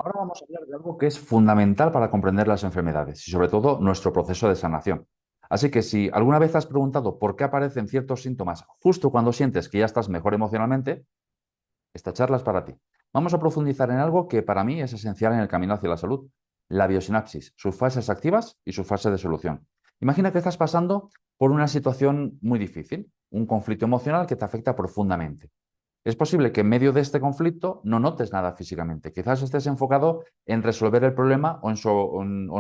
Ahora vamos a hablar de algo que es fundamental para comprender las enfermedades y sobre todo nuestro proceso de sanación. Así que si alguna vez has preguntado por qué aparecen ciertos síntomas justo cuando sientes que ya estás mejor emocionalmente, esta charla es para ti. Vamos a profundizar en algo que para mí es esencial en el camino hacia la salud, la biosinapsis, sus fases activas y su fase de solución. Imagina que estás pasando por una situación muy difícil, un conflicto emocional que te afecta profundamente. Es posible que en medio de este conflicto no notes nada físicamente. Quizás estés enfocado en resolver el problema o en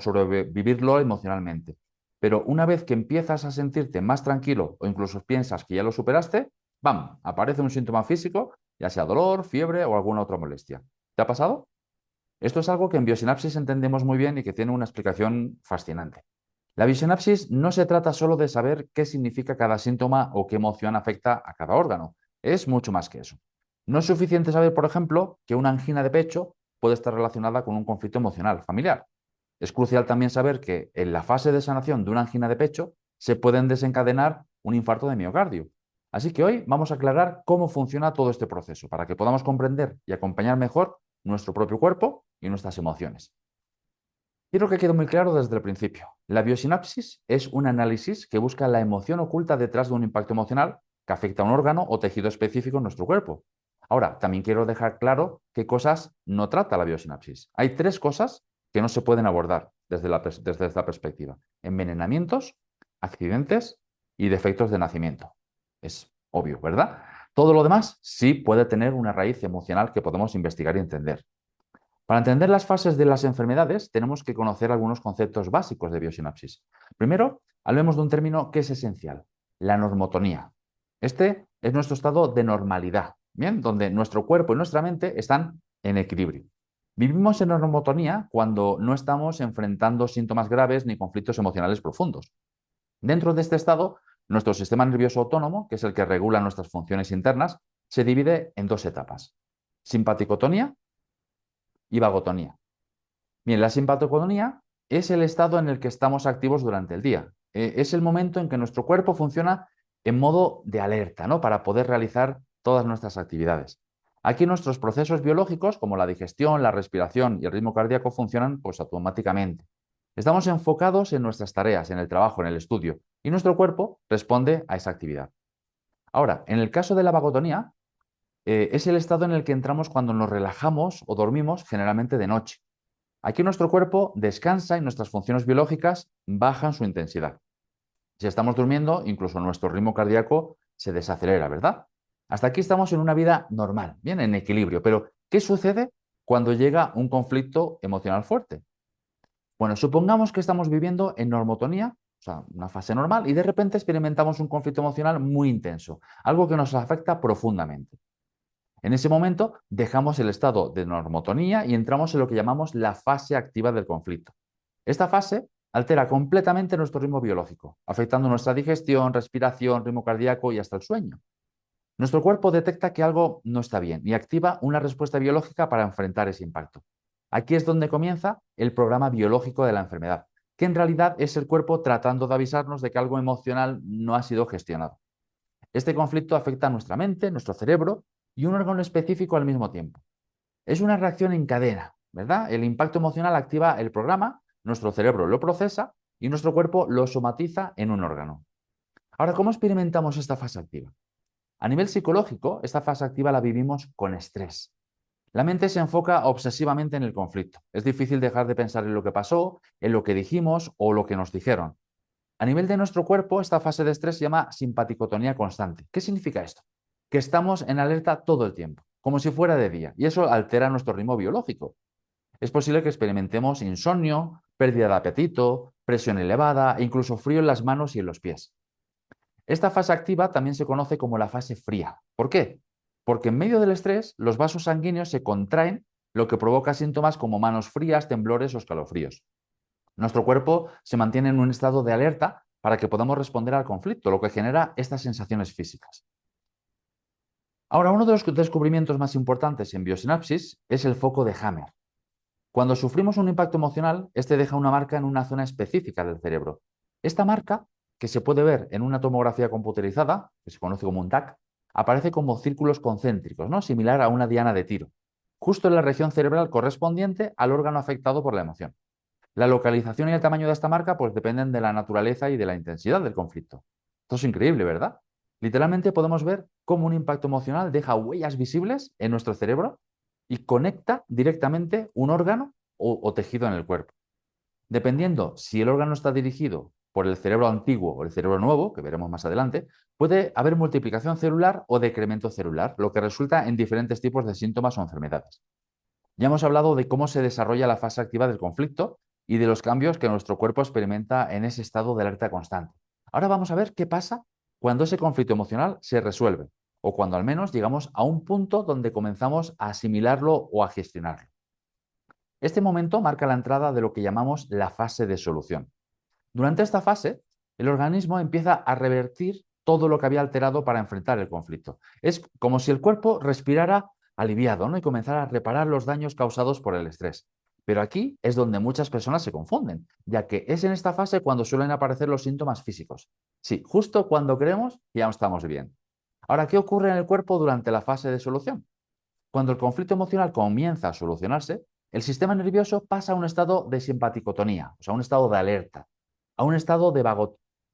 sobrevivirlo emocionalmente. Pero una vez que empiezas a sentirte más tranquilo o incluso piensas que ya lo superaste, ¡bam! Aparece un síntoma físico, ya sea dolor, fiebre o alguna otra molestia. ¿Te ha pasado? Esto es algo que en biosinapsis entendemos muy bien y que tiene una explicación fascinante. La biosinapsis no se trata solo de saber qué significa cada síntoma o qué emoción afecta a cada órgano. Es mucho más que eso. No es suficiente saber, por ejemplo, que una angina de pecho puede estar relacionada con un conflicto emocional familiar. Es crucial también saber que en la fase de sanación de una angina de pecho se pueden desencadenar un infarto de miocardio. Así que hoy vamos a aclarar cómo funciona todo este proceso para que podamos comprender y acompañar mejor nuestro propio cuerpo y nuestras emociones. Quiero que quede muy claro desde el principio. La biosinapsis es un análisis que busca la emoción oculta detrás de un impacto emocional que afecta a un órgano o tejido específico en nuestro cuerpo. Ahora, también quiero dejar claro qué cosas no trata la biosinapsis. Hay tres cosas que no se pueden abordar desde esta perspectiva. Envenenamientos, accidentes y defectos de nacimiento. Es obvio, ¿verdad? Todo lo demás sí puede tener una raíz emocional que podemos investigar y entender. Para entender las fases de las enfermedades, tenemos que conocer algunos conceptos básicos de biosinapsis. Primero, hablemos de un término que es esencial, la normotonía. Este es nuestro estado de normalidad, ¿bien? Donde nuestro cuerpo y nuestra mente están en equilibrio. Vivimos en normotonía cuando no estamos enfrentando síntomas graves ni conflictos emocionales profundos. Dentro de este estado, nuestro sistema nervioso autónomo, que es el que regula nuestras funciones internas, se divide en dos etapas, simpaticotonía y vagotonía. Bien, la simpaticotonía es el estado en el que estamos activos durante el día. Es el momento en que nuestro cuerpo funciona en modo de alerta, ¿no? Para poder realizar todas nuestras actividades. Aquí nuestros procesos biológicos, como la digestión, la respiración y el ritmo cardíaco, funcionan pues automáticamente. Estamos enfocados en nuestras tareas, en el trabajo, en el estudio, y nuestro cuerpo responde a esa actividad. Ahora, en el caso de la vagotonía, es el estado en el que entramos cuando nos relajamos o dormimos, generalmente de noche. Aquí nuestro cuerpo descansa y nuestras funciones biológicas bajan su intensidad. Si estamos durmiendo, incluso nuestro ritmo cardíaco se desacelera, ¿verdad? Hasta aquí estamos en una vida normal, bien, en equilibrio. Pero, ¿qué sucede cuando llega un conflicto emocional fuerte? Bueno, supongamos que estamos viviendo en normotonía, o sea, una fase normal, y de repente experimentamos un conflicto emocional muy intenso, algo que nos afecta profundamente. En ese momento dejamos el estado de normotonía y entramos en lo que llamamos la fase activa del conflicto. Esta fase altera completamente nuestro ritmo biológico, afectando nuestra digestión, respiración, ritmo cardíaco y hasta el sueño. Nuestro cuerpo detecta que algo no está bien y activa una respuesta biológica para enfrentar ese impacto. Aquí es donde comienza el programa biológico de la enfermedad, que en realidad es el cuerpo tratando de avisarnos de que algo emocional no ha sido gestionado. Este conflicto afecta a nuestra mente, nuestro cerebro y un órgano específico al mismo tiempo. Es una reacción en cadena, ¿verdad? El impacto emocional activa el programa, nuestro cerebro lo procesa y nuestro cuerpo lo somatiza en un órgano. Ahora, ¿cómo experimentamos esta fase activa? A nivel psicológico, esta fase activa la vivimos con estrés. La mente se enfoca obsesivamente en el conflicto. Es difícil dejar de pensar en lo que pasó, en lo que dijimos o lo que nos dijeron. A nivel de nuestro cuerpo, esta fase de estrés se llama simpaticotonía constante. ¿Qué significa esto? Que estamos en alerta todo el tiempo, como si fuera de día, y eso altera nuestro ritmo biológico. Es posible que experimentemos insomnio, pérdida de apetito, presión elevada e incluso frío en las manos y en los pies. Esta fase activa también se conoce como la fase fría. ¿Por qué? Porque en medio del estrés los vasos sanguíneos se contraen, lo que provoca síntomas como manos frías, temblores o escalofríos. Nuestro cuerpo se mantiene en un estado de alerta para que podamos responder al conflicto, lo que genera estas sensaciones físicas. Ahora, uno de los descubrimientos más importantes en biosinapsis es el foco de Hammer. Cuando sufrimos un impacto emocional, este deja una marca en una zona específica del cerebro. Esta marca, que se puede ver en una tomografía computerizada, que se conoce como un TAC, aparece como círculos concéntricos, ¿no? Similar a una diana de tiro. justo en la región cerebral correspondiente al órgano afectado por la emoción. La localización y el tamaño de esta marca pues dependen de la naturaleza y de la intensidad del conflicto. Esto es increíble, ¿verdad? Literalmente podemos ver cómo un impacto emocional deja huellas visibles en nuestro cerebro y conecta directamente un órgano o tejido en el cuerpo. Dependiendo si el órgano está dirigido por el cerebro antiguo o el cerebro nuevo, que veremos más adelante, puede haber multiplicación celular o decremento celular, lo que resulta en diferentes tipos de síntomas o enfermedades. Ya hemos hablado de cómo se desarrolla la fase activa del conflicto y de los cambios que nuestro cuerpo experimenta en ese estado de alerta constante. Ahora vamos a ver qué pasa cuando ese conflicto emocional se resuelve o cuando al menos llegamos a un punto donde comenzamos a asimilarlo o a gestionarlo. Este momento marca la entrada de lo que llamamos la fase de solución. Durante esta fase, el organismo empieza a revertir todo lo que había alterado para enfrentar el conflicto. Es como si el cuerpo respirara aliviado, ¿no? Y comenzara a reparar los daños causados por el estrés. Pero aquí es donde muchas personas se confunden, ya que es en esta fase cuando suelen aparecer los síntomas físicos. Sí, justo cuando creemos que ya estamos bien. Ahora, ¿qué ocurre en el cuerpo durante la fase de solución? Cuando el conflicto emocional comienza a solucionarse, el sistema nervioso pasa a un estado de simpaticotonía, o sea, a un estado de alerta, a un estado de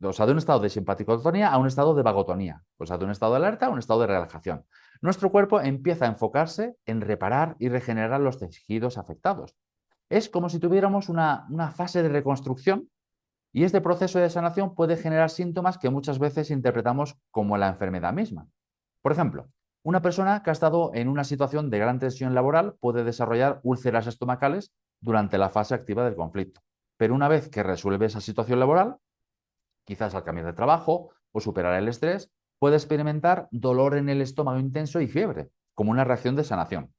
o sea, de un estado de simpaticotonía a un estado de vagotonía, o sea, de un estado de alerta a un estado de relajación. Nuestro cuerpo empieza a enfocarse en reparar y regenerar los tejidos afectados. Es como si tuviéramos una fase de reconstrucción y este proceso de sanación puede generar síntomas que muchas veces interpretamos como la enfermedad misma. Por ejemplo, una persona que ha estado en una situación de gran tensión laboral puede desarrollar úlceras estomacales durante la fase activa del conflicto. Pero una vez que resuelve esa situación laboral, quizás al cambiar de trabajo o superar el estrés, puede experimentar dolor en el estómago intenso y fiebre, como una reacción de sanación.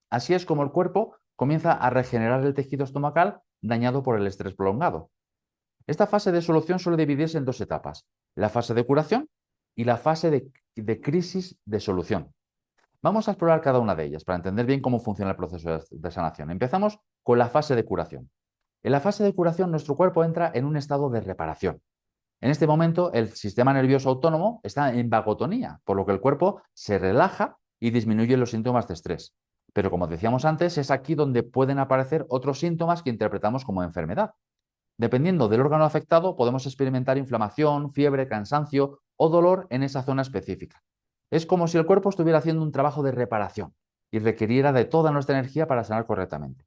Así es como el cuerpo comienza a regenerar el tejido estomacal dañado por el estrés prolongado. Esta fase de solución suele dividirse en dos etapas, la fase de curación y la fase de crisis de solución. Vamos a explorar cada una de ellas para entender bien cómo funciona el proceso de sanación. Empezamos con la fase de curación. En la fase de curación, nuestro cuerpo entra en un estado de reparación. En este momento, el sistema nervioso autónomo está en vagotonía, por lo que el cuerpo se relaja y disminuye los síntomas de estrés. Pero como decíamos antes, es aquí donde pueden aparecer otros síntomas que interpretamos como enfermedad. Dependiendo del órgano afectado, podemos experimentar inflamación, fiebre, cansancio o dolor en esa zona específica. Es como si el cuerpo estuviera haciendo un trabajo de reparación y requiriera de toda nuestra energía para sanar correctamente.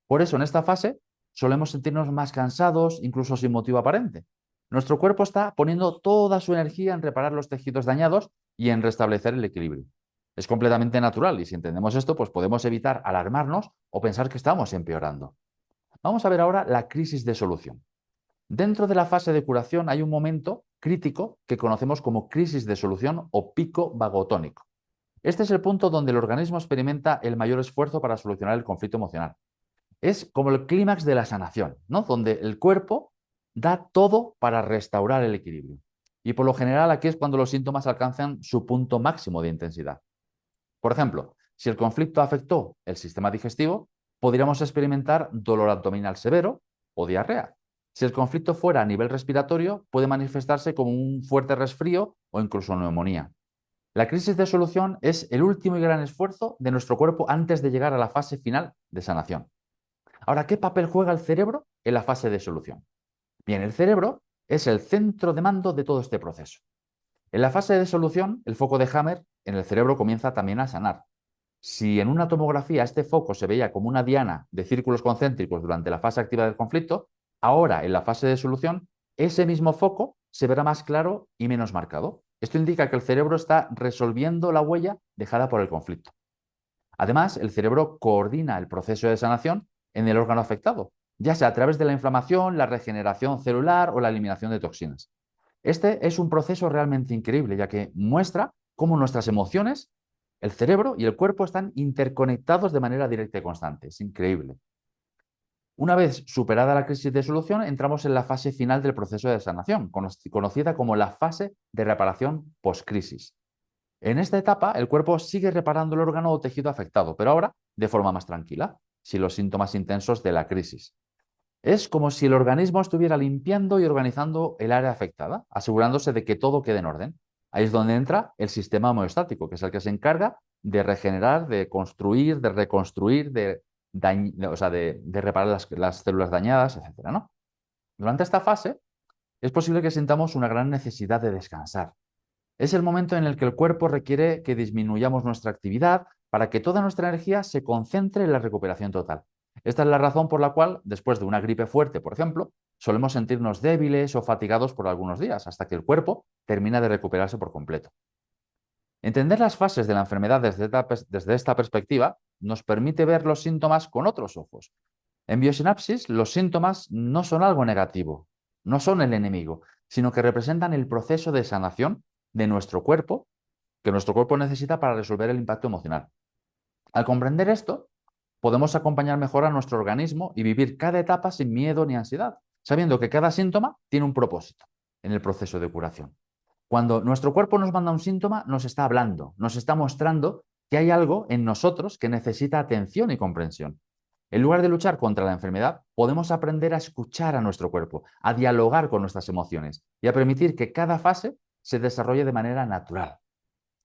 Por eso, en esta fase, solemos sentirnos más cansados, incluso sin motivo aparente. Nuestro cuerpo está poniendo toda su energía en reparar los tejidos dañados y en restablecer el equilibrio. Es completamente natural y si entendemos esto, pues podemos evitar alarmarnos o pensar que estamos empeorando. Vamos a ver ahora la crisis de solución. Dentro de la fase de curación hay un momento crítico que conocemos como crisis de solución o pico vagotónico. Este es el punto donde el organismo experimenta el mayor esfuerzo para solucionar el conflicto emocional. Es como el clímax de la sanación, ¿no? Donde el cuerpo da todo para restaurar el equilibrio. Y por lo general aquí es cuando los síntomas alcanzan su punto máximo de intensidad. Por ejemplo, si el conflicto afectó el sistema digestivo, podríamos experimentar dolor abdominal severo o diarrea. Si el conflicto fuera a nivel respiratorio, puede manifestarse como un fuerte resfrío o incluso neumonía. La crisis de solución es el último y gran esfuerzo de nuestro cuerpo antes de llegar a la fase final de sanación. Ahora, ¿qué papel juega el cerebro en la fase de solución? Bien, el cerebro es el centro de mando de todo este proceso. En la fase de solución, el foco de Hammer en el cerebro comienza también a sanar. Si en una tomografía este foco se veía como una diana de círculos concéntricos durante la fase activa del conflicto, ahora en la fase de solución, ese mismo foco se verá más claro y menos marcado. Esto indica que el cerebro está resolviendo la huella dejada por el conflicto. Además, el cerebro coordina el proceso de sanación en el órgano afectado, ya sea a través de la inflamación, la regeneración celular o la eliminación de toxinas. Este es un proceso realmente increíble, ya que muestra cómo nuestras emociones, el cerebro y el cuerpo están interconectados de manera directa y constante. Es increíble. Una vez superada la crisis de solución, entramos en la fase final del proceso de sanación, conocida como la fase de reparación postcrisis. En esta etapa, el cuerpo sigue reparando el órgano o tejido afectado, pero ahora de forma más tranquila, sin los síntomas intensos de la crisis. Es como si el organismo estuviera limpiando y organizando el área afectada, asegurándose de que todo quede en orden. Ahí es donde entra el sistema homeostático, que es el que se encarga de regenerar, de construir, de reconstruir, o sea, de reparar las células dañadas, etcétera, ¿no? Durante esta fase es posible que sintamos una gran necesidad de descansar. Es el momento en el que el cuerpo requiere que disminuyamos nuestra actividad para que toda nuestra energía se concentre en la recuperación total. Esta es la razón por la cual, después de una gripe fuerte, por ejemplo, solemos sentirnos débiles o fatigados por algunos días, hasta que el cuerpo termina de recuperarse por completo. Entender las fases de la enfermedad desde esta perspectiva nos permite ver los síntomas con otros ojos. En biosinapsis, los síntomas no son algo negativo, no son el enemigo, sino que representan el proceso de sanación de nuestro cuerpo, que nuestro cuerpo necesita para resolver el impacto emocional. Al comprender esto, podemos acompañar mejor a nuestro organismo y vivir cada etapa sin miedo ni ansiedad, sabiendo que cada síntoma tiene un propósito en el proceso de curación. Cuando nuestro cuerpo nos manda un síntoma, nos está hablando, nos está mostrando que hay algo en nosotros que necesita atención y comprensión. En lugar de luchar contra la enfermedad, podemos aprender a escuchar a nuestro cuerpo, a dialogar con nuestras emociones y a permitir que cada fase se desarrolle de manera natural.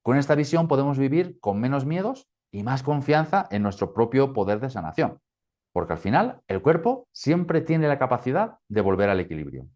Con esta visión podemos vivir con menos miedos y más confianza en nuestro propio poder de sanación, porque al final el cuerpo siempre tiene la capacidad de volver al equilibrio.